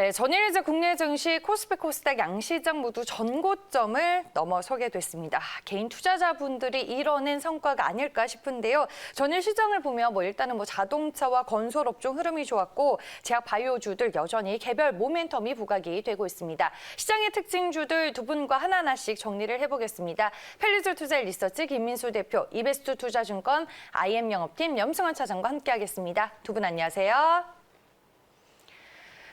네, 전일 이제 국내 증시 코스피 코스닥 양시장 모두 전고점을 넘어서게 됐습니다. 개인 투자자분들이 이뤄낸 성과가 아닐까 싶은데요. 전일 시장을 보면 일단은 자동차와 건설 업종 흐름이 좋았고 제약 바이오주들 여전히 개별 모멘텀이 부각이 되고 있습니다. 시장의 특징주들 두 분과 하나하나씩 정리를 해보겠습니다. 펠리즈 투자일 리서치 김민수 대표, 이베스트 투자증권 IM 영업팀 염승환 차장과 함께하겠습니다. 두 분 안녕하세요.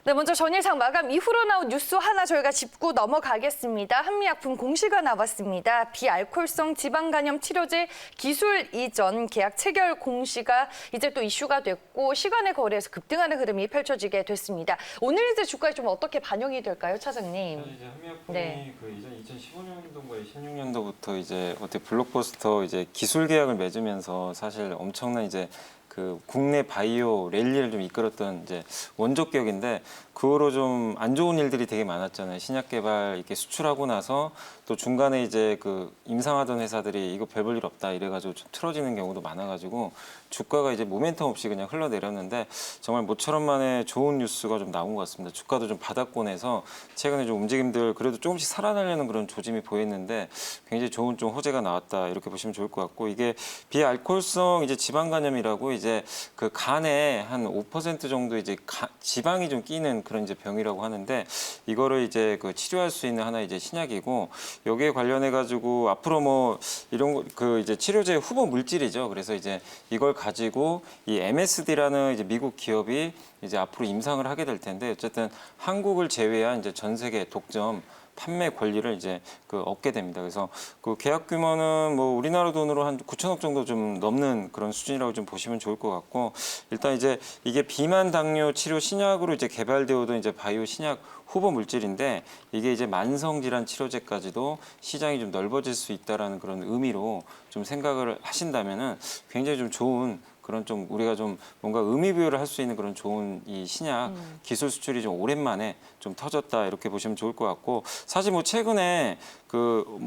네, 먼저 전일장 마감 이후로 나온 뉴스 하나 저희가 짚고 넘어가겠습니다. 한미약품 공시가 나왔습니다. 비알코올성 지방간염 치료제 기술 이전 계약 체결 공시가 이제 또 이슈가 됐고 시간의 거래에서 급등하는 흐름이 펼쳐지게 됐습니다. 오늘 이제 주가에 좀 어떻게 반영이 될까요, 차장님? 이제 한미약품이 그 이전 2015년도인가 16년도부터 이제 어떻게 블록버스터 이제 기술 계약을 맺으면서 사실 엄청난 이제 그 국내 바이오 랠리를 좀 이끌었던 이제 원조 기업인데 그 후로 좀 안 좋은 일들이 되게 많았잖아요. 신약 개발 이렇게 수출하고 나서 또 중간에 이제 그 임상하던 회사들이 이거 별 볼 일 없다 이래가지고 좀 틀어지는 경우도 많아가지고 주가가 이제 모멘텀 없이 그냥 흘러내렸는데 정말 모처럼 만에 좋은 뉴스가 좀 나온 것 같습니다. 주가도 좀 바닥권에서 최근에 좀 움직임들 그래도 조금씩 살아나려는 그런 조짐이 보였는데 굉장히 좋은 좀 호재가 나왔다 이렇게 보시면 좋을 것 같고 이게 비알코올성 이제 지방간염이라고 이제 그 간에 한 5% 정도 이제 지방이 좀 끼는 그런 이제 병이라고 하는데 이거를 이제 그 치료할 수 있는 하나 이제 신약이고 여기에 관련해 가지고 앞으로 이런 거 그 이제 치료제 후보 물질이죠. 그래서 이제 이걸 가지고 이 MSD라는 이제 미국 기업이 이제 앞으로 임상을 하게 될 텐데 어쨌든 한국을 제외한 이제 전 세계 독점 판매 권리를 이제 얻게 됩니다. 그래서 그 계약 규모는 우리나라 돈으로 한 9천억 정도 좀 넘는 그런 수준이라고 좀 보시면 좋을 것 같고 일단 이제 이게 비만 당뇨 치료 신약으로 이제 개발되어 오던 이제 바이오 신약 후보 물질인데 이게 이제 만성 질환 치료제까지도 시장이 좀 넓어질 수 있다라는 그런 의미로 좀 생각을 하신다면은 굉장히 좀 좋은 그런 좀 우리가 좀 뭔가 의미 부여를 할 수 있는 그런 좋은 이 신약 기술 수출이 좀 오랜만에 좀 터졌다 이렇게 보시면 좋을 것 같고 사실 최근에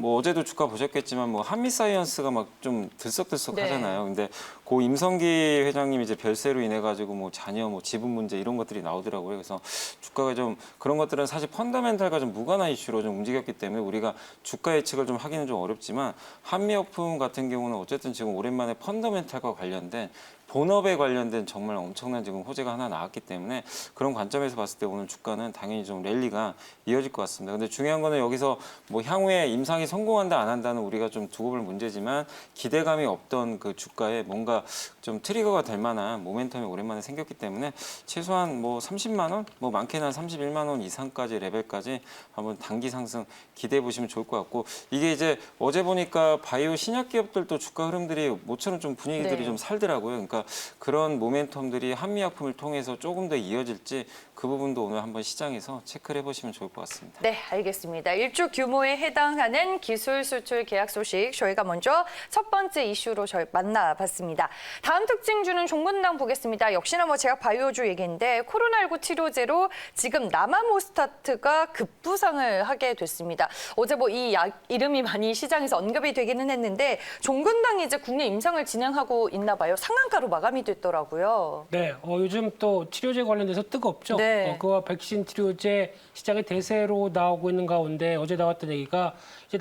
어제도 주가 보셨겠지만 한미사이언스가 막 좀 들썩들썩 하잖아요. 근데 고 임성기 회장님이 이제 별세로 인해 가지고 자녀 지분 문제 이런 것들이 나오더라고요. 그래서 주가가 좀 그런 것들은 사실 펀더멘탈과 좀 무관한 이슈로 좀 움직였기 때문에 우리가 주가 예측을 좀 하기는 좀 어렵지만 한미약품 같은 경우는 어쨌든 지금 오랜만에 펀더멘탈과 관련된 본업에 관련된 정말 엄청난 지금 호재가 하나 나왔기 때문에 그런 관점에서 봤을 때 오늘 주가는 당연히 좀 랠리가 이어질 것 같습니다. 근데 중요한 거는 여기서 향후에 임상이 성공한다 안 한다는 우리가 좀 두고 볼 문제지만 기대감이 없던 그 주가에 뭔가 좀 트리거가 될 만한 모멘텀이 오랜만에 생겼기 때문에 최소한 30만 원, 많게는 한 31만 원 이상까지 레벨까지 한번 단기 상승 기대해 보시면 좋을 것 같고 이게 이제 어제 보니까 바이오 신약 기업들도 주가 흐름들이 모처럼 좀 분위기들이 좀 살더라고요. 그러니까 그런 모멘텀들이 한미약품을 통해서 조금 더 이어질지 그 부분도 오늘 한번 시장에서 체크를 해보시면 좋을 것 같습니다. 네, 알겠습니다. 1조 규모에 해당하는 기술 수출 계약 소식 저희가 먼저 첫 번째 이슈로 저희 만나봤습니다. 다음 특징주는 종근당 보겠습니다. 역시나 제약 바이오주 얘기인데 코로나19 치료제로 지금 나마모스타트가 급부상을 하게 됐습니다. 어제 이 약 이름이 많이 시장에서 언급이 되기는 했는데 종근당이 이제 국내 임상을 진행하고 있나 봐요. 상한가로 마감이 됐더라고요. 네, 요즘 또 치료제 관련돼서 뜨겁죠. 네. 그와 백신 치료제 시장의 대세로 나오고 있는 가운데 어제 나왔던 얘기가 이제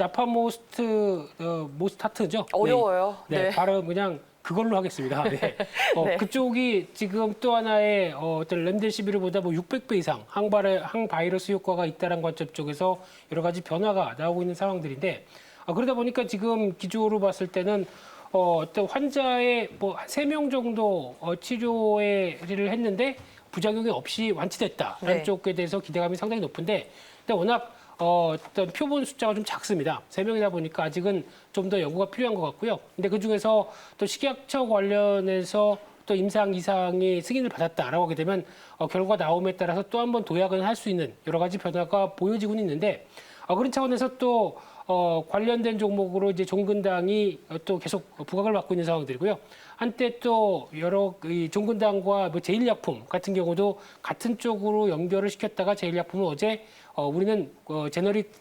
모스타트죠. 어려워요. 네, 발음 그냥 그걸로 하겠습니다. 네. 네. 그쪽이 지금 또 하나의 어떤 렘데시비르보다 600배 이상 항바이러스 효과가 있다는 관점 쪽에서 여러 가지 변화가 나오고 있는 상황들인데 그러다 보니까 지금 기조로 봤을 때는 어떤 환자의 한 3명 정도 치료를 했는데 부작용이 없이 완치됐다라는 네. 쪽에 대해서 기대감이 상당히 높은데 근데 워낙 어떤 표본 숫자가 좀 작습니다. 3명이다 보니까 아직은 좀 더 연구가 필요한 것 같고요. 근데 그중에서 또 식약처 관련해서 또 임상 이상의 승인을 받았다라고 하게 되면 결과 나옴에 따라서 또 한 번 도약을 할 수 있는 여러 가지 변화가 보여지고는 있는데 그런 차원에서 또 관련된 종목으로 이제 종근당이 또 계속 부각을 받고 있는 상황들이고요. 한때 또 여러 종근당과 제일약품 같은 경우도 같은 쪽으로 연결을 시켰다가 제일약품은 어제 우리는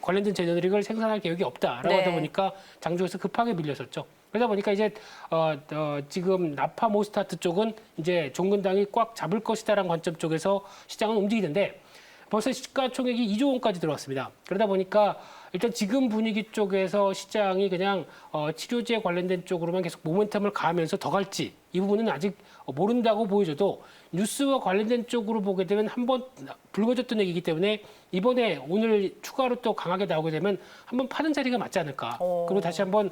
관련된 제너릭을 생산할 계획이 없다라고 하다 보니까 장중에서 급하게 밀렸었죠. 그러다 보니까 이제 지금 나파모스타트 쪽은 이제 종근당이 꽉 잡을 것이다라는 관점 쪽에서 시장은 움직이는데 벌써 시가총액이 2조 원까지 들어왔습니다. 그러다 보니까 일단 지금 분위기 쪽에서 시장이 그냥 치료제 관련된 쪽으로만 계속 모멘텀을 가하면서 더 갈지 이 부분은 아직 모른다고 보여져도 뉴스와 관련된 쪽으로 보게 되면 한번 불거졌던 얘기이기 때문에 이번에 오늘 추가로 또 강하게 나오게 되면 한번 파는 자리가 맞지 않을까. 그리고 다시 한번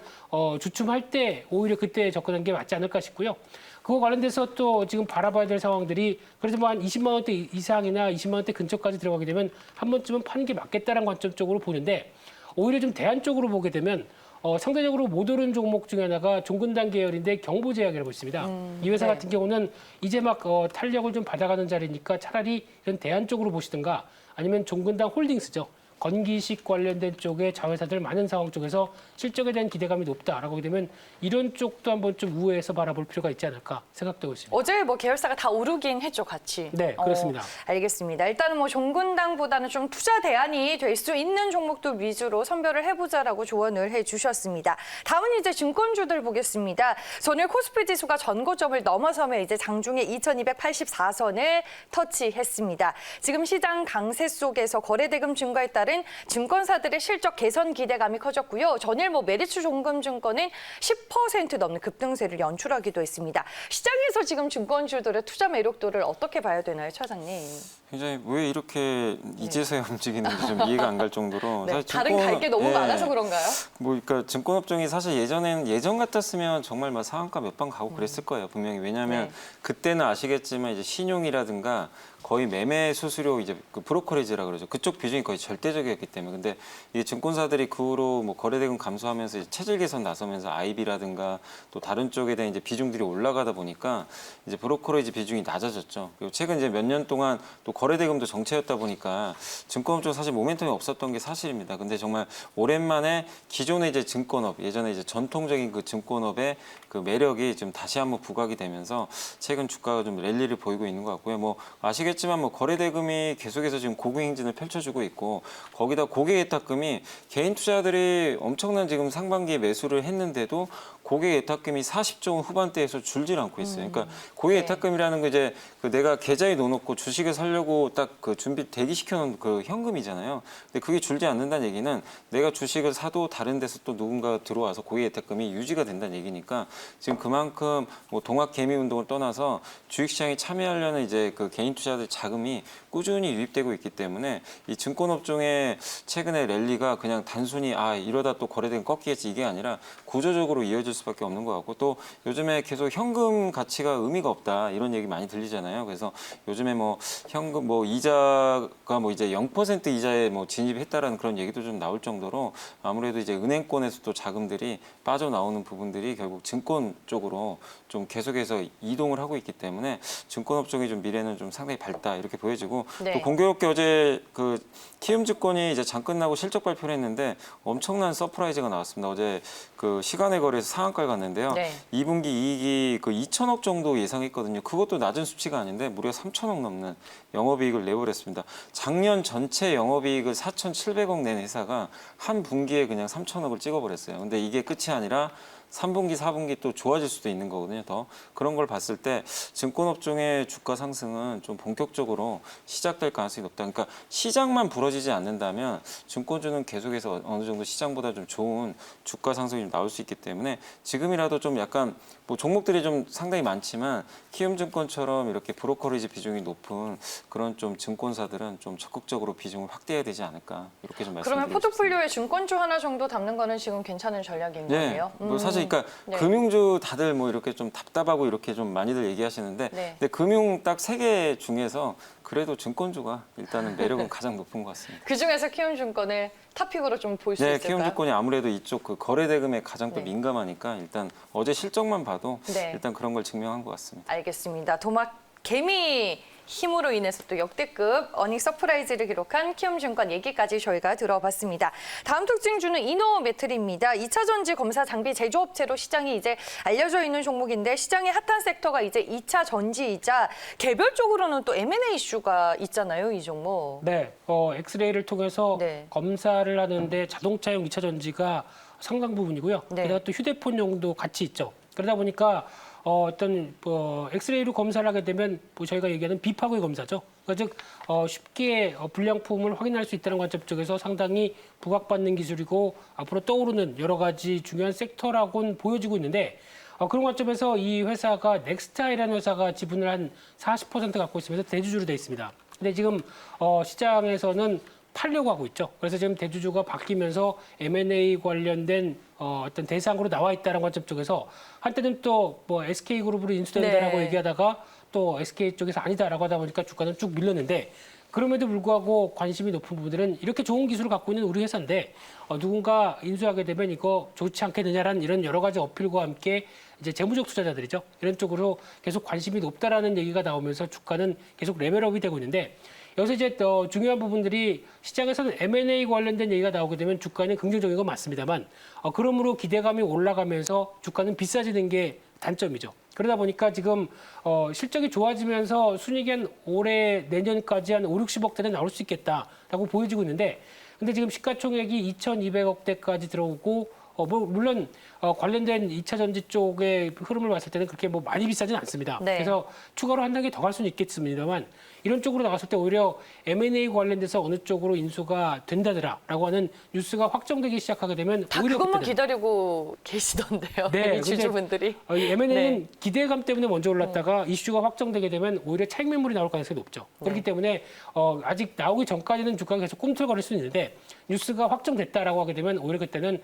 주춤할 때 오히려 그때 접근한 게 맞지 않을까 싶고요. 그거 관련돼서 또 지금 바라봐야 될 상황들이 그래서 뭐 한 20만 원대 이상이나 20만 원대 근처까지 들어가게 되면 한 번쯤은 파는 게 맞겠다라는 관점 쪽으로 보는데 오히려 좀 대안 쪽으로 보게 되면 상대적으로 못 오른 종목 중에 하나가 종근당 계열인데 경보제약이라고 있습니다. 이 회사 네. 같은 경우는 이제 막 탄력을 좀 받아가는 자리니까 차라리 이런 대안 쪽으로 보시든가 아니면 종근당 홀딩스죠. 건기식 관련된 쪽의 자회사들 많은 상황 쪽에서 실적에 대한 기대감이 높다라고 하게 되면 이런 쪽도 한번 좀 우회해서 바라볼 필요가 있지 않을까 생각되고 있습니다. 어제 뭐 계열사가 다 오르긴 했죠, 같이. 네, 그렇습니다. 알겠습니다. 일단은 뭐 종근당보다는 좀 투자 대안이 될 수 있는 종목들 위주로 선별을 해보자라고 조언을 해주셨습니다. 다음은 이제 증권주들 보겠습니다. 전일 코스피 지수가 전고점을 넘어서며 이제 장중에 2284선을 터치했습니다. 지금 시장 강세 속에서 거래대금 증가에 따른 증권사들의 실적 개선 기대감이 커졌고요. 전일 뭐 메리츠 종금증권은 10% 넘는 급등세를 연출하기도 했습니다. 시장에서 지금 증권주들의 투자 매력도를 어떻게 봐야 되나요, 차장님? 굉장히 왜 이렇게 이제서야 움직이는지 좀 이해가 안 갈 정도로 네, 사실 다른 갈 게 너무 많아서 그런가요? 뭐 그러니까 증권업종이 사실 예전 같았으면 정말 막 상한가 몇 번 가고 그랬을 거예요 분명히. 왜냐하면 네. 그때는 아시겠지만 이제 신용이라든가 거의 매매 수수료 이제 그 브로커리지라 그러죠. 그쪽 비중이 거의 절대적이었기 때문에. 근데 이 증권사들이 그 후로 뭐 거래대금 감소하면서 이제 체질 개선 나서면서 IB라든가 또 다른 쪽에 대한 이제 비중들이 올라가다 보니까 이제 브로커리지 비중이 낮아졌죠. 그리고 최근 이제 몇 년 동안 또 거래대금도 정체였다 보니까 증권업종 사실 모멘텀이 없었던 게 사실입니다. 근데 정말 오랜만에 기존의 이제 증권업, 예전에 이제 전통적인 그 증권업의 그 매력이 좀 다시 한번 부각이 되면서 최근 주가가 좀 랠리를 보이고 있는 것 같고요. 뭐 아시겠지만 뭐 거래대금이 계속해서 지금 고공행진을 펼쳐주고 있고 거기다 고객예탁금이 개인 투자들이 엄청난 지금 상반기에 매수를 했는데도 고객예탁금이 40조 원 후반대에서 줄질 않고 있어요. 그러니까 고객예탁금이라는 거 이제 그 내가 계좌에 넣어놓고 주식을 사려고 딱 그 준비 대기시켜놓은 그 현금이잖아요. 근데 그게 줄지 않는다는 얘기는 내가 주식을 사도 다른 데서 또 누군가 들어와서 고객예탁금이 유지가 된다는 얘기니까 지금 그만큼 뭐 동학 개미 운동을 떠나서 주식시장에 참여하려는 이제 그 개인 투자들 자금이 꾸준히 유입되고 있기 때문에 이 증권업종의 최근의 랠리가 그냥 단순히 이러다 또 거래대금 꺾이겠지 이게 아니라 구조적으로 이어질 수밖에 없는 것 같고 또 요즘에 계속 현금 가치가 의미가 없다 이런 얘기 많이 들리잖아요. 그래서 요즘에 뭐 현금 뭐 이자가 뭐 이제 0% 이자에 뭐 진입했다라는 그런 얘기도 좀 나올 정도로 아무래도 이제 은행권에서 또 자금들이 빠져나오는 부분들이 결국 증권 쪽으로 좀 계속해서 이동을 하고 있기 때문에 증권업종의 좀 미래는 좀 상당히 밝다 이렇게 보여지고 네. 또 공교롭게 어제 그 키움증권이 이제 장 끝나고 실적 발표를 했는데 엄청난 서프라이즈가 나왔습니다. 어제 그 시간의 거래에서 상한가를 갔는데요. 네. 2분기 이익이 그 2천억 정도 예상했거든요. 그것도 낮은 수치가 아닌데 무려 3천억 넘는 영업이익을 내버렸습니다. 작년 전체 영업이익을 4,700억 낸 회사가 한 분기에 그냥 3천억을 찍어버렸어요. 근데 이게 끝이 아니라 3분기, 4분기 또 좋아질 수도 있는 거거든요. 더 그런 걸 봤을 때 증권업종의 주가 상승은 좀 본격적으로 시작될 가능성이 높다. 그러니까 시장만 부러지지 않는다면 증권주는 계속해서 어느 정도 시장보다 좀 좋은 주가 상승이 좀 나올 수 있기 때문에 지금이라도 좀 약간 뭐 종목들이 좀 상당히 많지만 키움증권처럼 이렇게 브로커리지 비중이 높은 그런 좀 증권사들은 좀 적극적으로 비중을 확대해야 되지 않을까 이렇게 좀 말씀드리고 그러면 싶습니다. 포트폴리오에 증권주 하나 정도 담는 거는 지금 괜찮은 전략인 거예요? 뭐 사실 그러니까 네. 금융주 다들 뭐 이렇게 좀 답답하고 이렇게 좀 많이들 얘기하시는데 네. 근데 금융 딱 세 개 중에서 그래도 증권주가 일단은 매력은 가장 높은 것 같습니다. 그중에서 키움증권을 탑픽으로 좀 볼 수 네, 있을까요? 키움증권이 아무래도 이쪽 그 거래대금에 가장 또 네. 민감하니까 일단 어제 실적만 봐도 네. 일단 그런 걸 증명한 것 같습니다. 알겠습니다. 도막 개미 힘으로 인해서 또 역대급 어닝 서프라이즈를 기록한 키움증권 얘기까지 저희가 들어봤습니다. 다음 특징주는 이노메틀입니다. 2차 전지 검사 장비 제조업체로 시장이 이제 알려져 있는 종목인데 시장의 핫한 섹터가 이제 2차 전지이자 개별적으로는 또 M&A 이슈가 있잖아요, 이 종목. 네, 엑스레이를 통해서 네. 검사를 하는데 자동차용 2차 전지가 상당 부분이고요. 네. 게다가 또 휴대폰용도 같이 있죠. 그러다 보니까 어떤 엑스레이로 검사를 하게 되면 뭐 저희가 얘기하는 비파고의 검사죠. 즉 쉽게 불량품을 확인할 수 있다는 관점 쪽에서 상당히 부각받는 기술이고 앞으로 떠오르는 여러 가지 중요한 섹터라고는 보여지고 있는데 그런 관점에서 이 회사가 넥스타이라는 회사가 지분을 한 40% 갖고 있으면서 대주주로 돼 있습니다. 근데 지금 시장에서는 팔려고 하고 있죠. 그래서 지금 대주주가 바뀌면서 M&A 관련된 어떤 대상으로 나와 있다는 관점 쪽에서 한때는 또 뭐 SK그룹으로 인수된다라고 네. 얘기하다가 또 SK 쪽에서 아니다라고 하다 보니까 주가는 쭉 밀렸는데 그럼에도 불구하고 관심이 높은 부분들은 이렇게 좋은 기술을 갖고 있는 우리 회사인데 누군가 인수하게 되면 이거 좋지 않겠느냐라는 이런 여러 가지 어필과 함께 이제 재무적 투자자들이죠. 이런 쪽으로 계속 관심이 높다라는 얘기가 나오면서 주가는 계속 레벨업이 되고 있는데 여기서 이제 더 중요한 부분들이 시장에서는 M&A 관련된 얘기가 나오게 되면 주가는 긍정적인 건 맞습니다만 그러므로 기대감이 올라가면서 주가는 비싸지는 게 단점이죠. 그러다 보니까 지금 실적이 좋아지면서 순이익이 한 올해 내년까지 한 5, 60억 대는 나올 수 있겠다라고 보여지고 있는데 근데 지금 시가총액이 2,200억 대까지 들어오고 물론 관련된 2차 전지 쪽의 흐름을 봤을 때는 그렇게 뭐 많이 비싸진 않습니다. 네. 그래서 추가로 한 단계 더 갈 수는 있겠습니다만 이런 쪽으로 나갔을 때 오히려 M&A 관련돼서 어느 쪽으로 인수가 된다더라라고 하는 뉴스가 확정되기 시작하게 되면 다 오히려 그것만 그때는 기다리고 계시던데요. 네, 이 주주분들이. 이 M&A는 네. 기대감 때문에 먼저 올랐다가 이슈가 확정되게 되면 오히려 차익 매물이 나올 가능성이 높죠. 그렇기 때문에 아직 나오기 전까지는 주가가 계속 꿈틀거릴 수 있는데 뉴스가 확정됐다라고 하게 되면 오히려 그때는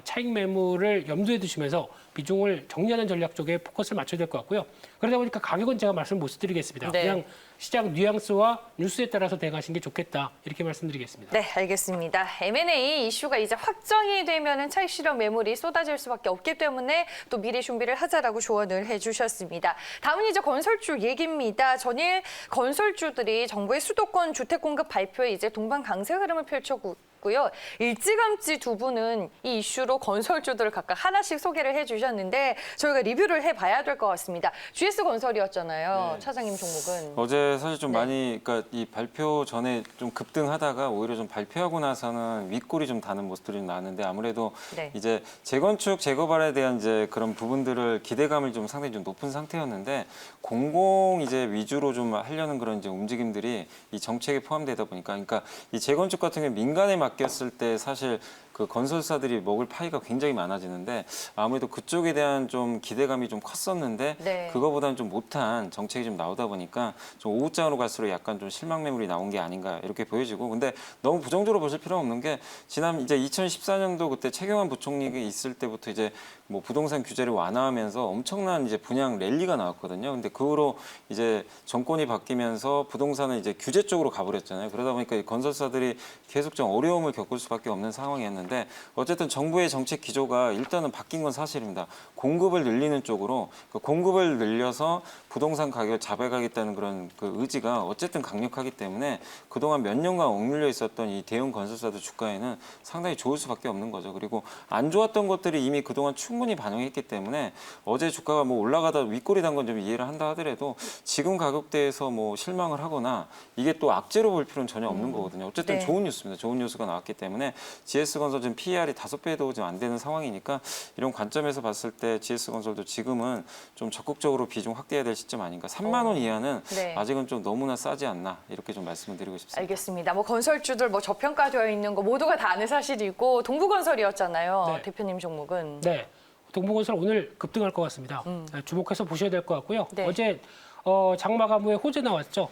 차익 매물을 염두에 두시면서 비중을 정리하는 전략 쪽에 포커스를 맞춰야 될 것 같고요. 그러다 보니까 가격은 제가 말씀 못 드리겠습니다. 네. 그냥 시장 뉘앙스와 뉴스에 따라서 대응하시는 게 좋겠다 이렇게 말씀드리겠습니다. 네, 알겠습니다. M&A 이슈가 이제 확정이 되면은 차익 실현 매물이 쏟아질 수밖에 없기 때문에 또 미리 준비를 하자라고 조언을 해주셨습니다. 다음은 이제 건설주 얘기입니다. 전일 건설주들이 정부의 수도권 주택 공급 발표에 이제 동반 강세 흐름을 펼쳤고. 고요. 일찌감치 두 분은 이 이슈로 건설주들을 각각 하나씩 소개를 해주셨는데 저희가 리뷰를 해봐야 될 것 같습니다. GS 건설이었잖아요. 네. 차장님 종목은. 어제 사실 좀 네. 많이, 그러니까 이 발표 전에 좀 급등하다가 오히려 좀 발표하고 나서는 윗골이 좀 다는 모습들이 좀 나는데 아무래도 네. 이제 재건축, 재개발에 대한 이제 그런 부분들을 기대감을 좀 상당히 좀 높은 상태였는데 공공 이제 위주로 좀 하려는 그런 이제 움직임들이 이 정책에 포함되다 보니까 그러니까 이 재건축 같은 경우 민간에 맡겼을 때 사실 그 건설사들이 먹을 파이가 굉장히 많아지는데 아무래도 그쪽에 대한 좀 기대감이 좀 컸었는데 네. 그거보다는 좀 못한 정책이 좀 나오다 보니까 좀 오후장으로 갈수록 약간 좀 실망 매물이 나온 게 아닌가 이렇게 보여지고 근데 너무 부정적으로 보실 필요는 없는 게 지난 이제 2014년도 그때 최경환 부총리가 있을 때부터 이제 뭐 부동산 규제를 완화하면서 엄청난 이제 분양 랠리가 나왔거든요. 근데 그 후로 이제 정권이 바뀌면서 부동산은 이제 규제 쪽으로 가버렸잖아요. 그러다 보니까 이 건설사들이 계속 좀 어려움을 겪을 수밖에 없는 상황이었는데 어쨌든 정부의 정책 기조가 일단은 바뀐 건 사실입니다. 공급을 늘리는 쪽으로 그 공급을 늘려서 부동산 가격을 잡아가겠다는 그런 그 의지가 어쨌든 강력하기 때문에 그동안 몇 년간 억눌려 있었던 이 대형 건설사들 주가에는 상당히 좋을 수밖에 없는 거죠. 그리고 안 좋았던 것들이 이미 그동안 충분히 반영했기 때문에 어제 주가가 뭐 올라가다 윗골이 단 건 좀 이해를 한다 하더라도 지금 가격대에서 뭐 실망을 하거나 이게 또 악재로 볼 필요는 전혀 없는 거거든요. 어쨌든 네. 좋은 뉴스입니다. 좋은 뉴스가 나왔기 때문에 GS건설 지금 PER이 5배도 좀 안 되는 상황이니까 이런 관점에서 봤을 때 GS건설도 지금은 좀 적극적으로 비중 확대해야 될 시점 아닌가. 3만 원 이하는 네. 아직은 좀 너무나 싸지 않나 이렇게 좀 말씀을 드리고 싶습니다. 알겠습니다. 뭐 건설주들 뭐 저평가되어 있는 거 모두가 다 아는 사실이고 동부건설이었잖아요. 네. 대표님 종목은. 네, 동부건설 오늘 급등할 것 같습니다. 네, 주목해서 보셔야 될 것 같고요. 네. 어제 장마감후에 호재 나왔죠.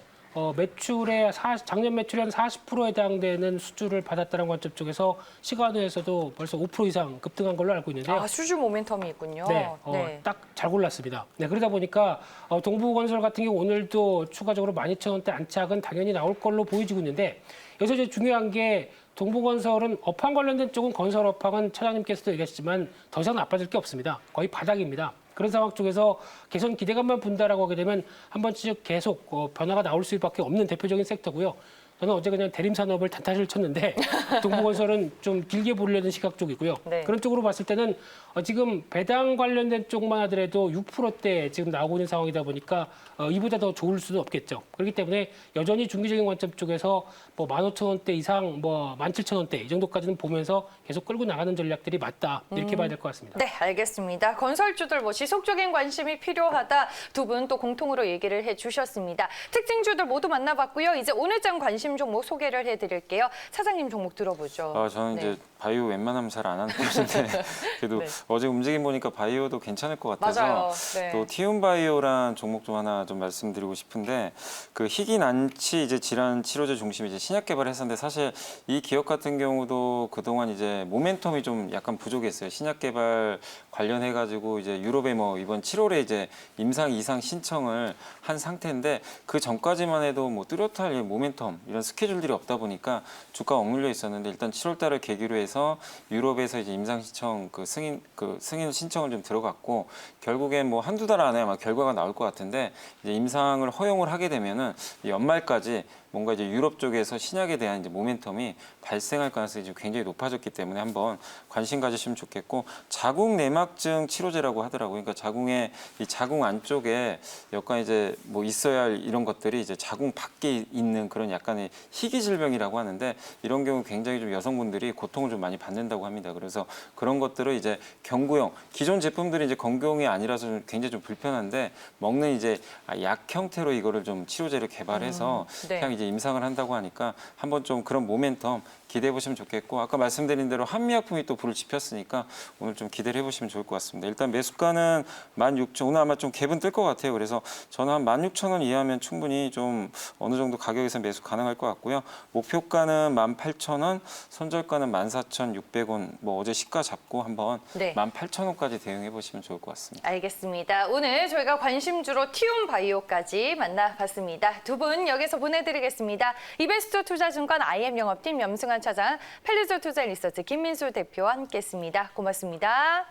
매출의 작년 매출의 한 40%에 해당되는 수주를 받았다는 관점 쪽에서 시간외에서도 벌써 5% 이상 급등한 걸로 알고 있는데요. 아, 수주 모멘텀이 있군요. 네, 딱 잘 골랐습니다. 네, 그러다 보니까 동부건설 같은 경우 오늘도 추가적으로 12,000원대 안착은 당연히 나올 걸로 보여지고 있는데 여기서 이제 중요한 게 동부건설은 업황 관련된 쪽은 건설 업황은 차장님께서도 얘기하셨지만 더 이상 나빠질 게 없습니다. 거의 바닥입니다. 그런 상황 쪽에서 개선 기대감만 분다라고 하게 되면 한 번씩 계속 변화가 나올 수밖에 없는 대표적인 섹터고요. 저는 어제 그냥 대림산업을 단타를 쳤는데 동부건설은 좀 길게 보려는 시각 쪽이고요. 네. 그런 쪽으로 봤을 때는 지금 배당 관련된 쪽만 하더라도 6%대 지금 나오고 있는 상황이다 보니까 이보다 더 좋을 수는 없겠죠. 그렇기 때문에 여전히 중기적인 관점 쪽에서 뭐 15,000원대 이상, 뭐 17,000원대 이 정도까지는 보면서 계속 끌고 나가는 전략들이 맞다. 이렇게 봐야 될 것 같습니다. 네, 알겠습니다. 건설주들 뭐 지속적인 관심이 필요하다 두 분 또 공통으로 얘기를 해주셨습니다. 특징주들 모두 만나봤고요. 이제 오늘장 관심 종목 소개를 해드릴게요. 차장님 종목 들어보죠. 저는 네. 이제 바이오 웬만하면 잘 안 하는 편인데 그래도 네. 어제 움직임 보니까 바이오도 괜찮을 것 같아서 맞아요. 네. 또 티움바이오란 종목 좀 하나 좀 말씀드리고 싶은데 그 희귀 난치 이제 질환 치료제 중심 이제 신약 개발했었는데 사실 이 기업 같은 경우도 그동안 이제 모멘텀이 좀 약간 부족했어요. 신약 개발 관련해 가지고 이제 유럽에 뭐 이번 7월에 이제 임상 이상 신청을 한 상태인데 그 전까지만 해도 뭐 뚜렷할 모멘텀 이런 스케줄들이 없다 보니까 주가가 억눌려 있었는데 일단 7월 달을 계기로 해서 유럽에서 이제 임상 신청 승인 신청을 좀 들어갔고 결국엔 뭐 한두 달 안에 아마 결과가 나올 것 같은데 이제 임상을 허용을 하게 되면은 연말까지 뭔가 이제 유럽 쪽에서 신약에 대한 이제 모멘텀이 발생할 가능성이 지금 굉장히 높아졌기 때문에 한번 관심 가지시면 좋겠고 자궁 내막증 치료제라고 하더라고요. 그러니까 자궁의 이 자궁 안쪽에 약간 이제 뭐 있어야 할 이런 것들이 이제 자궁 밖에 있는 그런 약간의 희귀 질병이라고 하는데 이런 경우 굉장히 좀 여성분들이 고통을 좀 많이 받는다고 합니다. 그래서 그런 것들을 이제 경구용 기존 제품들이 이제 건경이 아니라서 좀 굉장히 좀 불편한데 먹는 이제 약 형태로 이거를 좀 치료제를 개발해서 네. 그냥 이제 임상을 한다고 하니까 한번 좀 그런 모멘텀 기대해 보시면 좋겠고 아까 말씀드린 대로 한미약품이 또 불을 지폈으니까 오늘 좀 기대를 해보시면 좋을 것 같습니다. 일단 매수가는 16,000원 오늘 아마 좀 갭은 뜰 것 같아요. 그래서 저는 한 16,000원 이하면 충분히 좀 어느 정도 가격에서 매수 가능할 것 같고요. 목표가는 18,000원, 손절가는 14,600원. 뭐 어제 시가 잡고 한번 네. 18,000원까지 대응해 보시면 좋을 것 같습니다. 알겠습니다. 오늘 저희가 관심주로 티움바이오까지 만나봤습니다. 두 분 여기서 보내드리겠습니다. 이베스트 투자증권 IM 영업팀 염승환 차장, 펠리조 투자 리서치 김민수 대표와 함께했습니다. 고맙습니다.